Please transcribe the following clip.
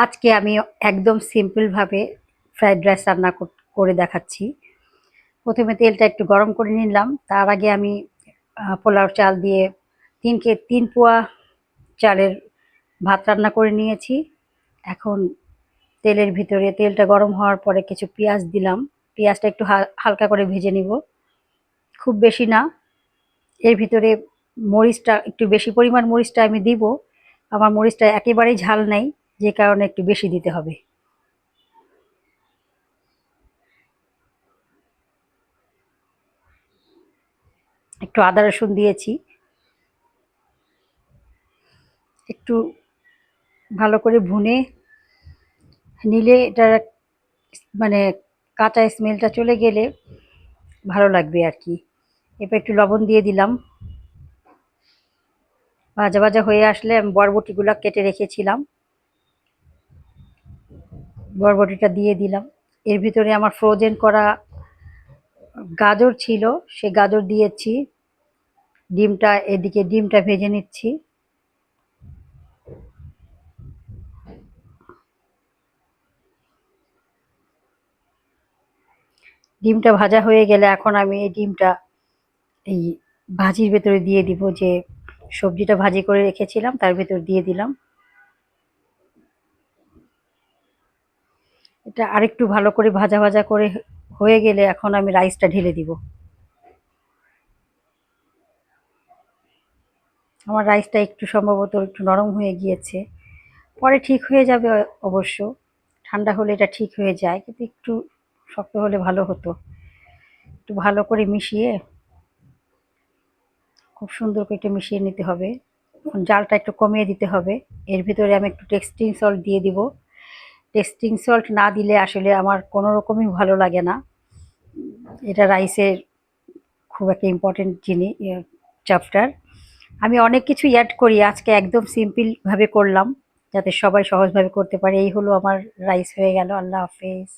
আজকে আমি একদম সিম্পলভাবে ফ্রাইড রাইস রান্না করে দেখাচ্ছি। প্রথমে তেলটা একটু গরম করে নিলাম। তার আগে আমি পোলাও চাল দিয়ে ৩ পোয়া চালের ভাত রান্না করে নিয়েছি। এখন তেলের ভিতরে তেলটা গরম হওয়ার পরে কিছু পেঁয়াজ দিলাম। পেঁয়াজটা একটু হালকা করে ভেজে নিব, খুব বেশি না। এর ভিতরে মরিচটা একটু বেশি পরিমাণ মরিচটা আমি দিব। আমার মরিচটা একেবারেই ঝাল নাই, যে কারণে একটু বেশি দিতে হবে। একটু আদা রসুন দিয়েছি। একটু ভালো করে ভুনে নিলে এটার মানে কাঁচা স্মেলটা চলে গেলে ভালো লাগবে আর কি। এরপর একটু লবণ দিয়ে দিলাম। ভাজা ভাজা হয়ে আসলে আমি বরবটিগুলো কেটে রেখেছিলাম, বরবটিটা দিয়ে দিলাম। এর ভিতরে আমার ফ্রোজেন করা গাজর ছিল, সে গাজর দিয়েছি। এদিকে ডিমটা ভেজে নিচ্ছি। ডিমটা ভাজা হয়ে গেলে এখন আমি এই ডিমটা এই ভাজির ভেতরে দিয়ে দিব, যে সবজিটা ভাজি করে রেখেছিলাম তার ভেতর দিয়ে দিলাম। এটা আরেকটু ভালো করে ভাজা ভাজা করে হয়ে গেলে এখন আমি রাইসটা ঢেলে দিব। আমার রাইসটা একটু সম্ভবত একটু নরম হয়ে গিয়েছে, পরে ঠিক হয়ে যাবে অবশ্য। ঠান্ডা হলে এটা ঠিক হয়ে যায়, কিন্তু একটু শক্ত হলে ভালো হতো। একটু ভালো করে মিশিয়ে, খুব সুন্দর করে একটু মিশিয়ে নিতে হবে। জালটা একটু কমিয়ে দিতে হবে। এর ভিতরে আমি একটু টেস্টিং সল্ট দিয়ে দিব। টেস্টিং সল্ট না দিলে আসলে আমার কোনো রকমই ভালো লাগে না। এটা রাইসের খুব একটা ইম্পর্টেন্ট জিনিস, চ্যাপ্টার। আমি অনেক কিছু অ্যাড করি, আজকে একদম সিম্পলভাবে করলাম যাতে সবাই সহজভাবে করতে পারে। এই হলো আমার রাইস হয়ে গেল। আল্লাহ হাফেজ।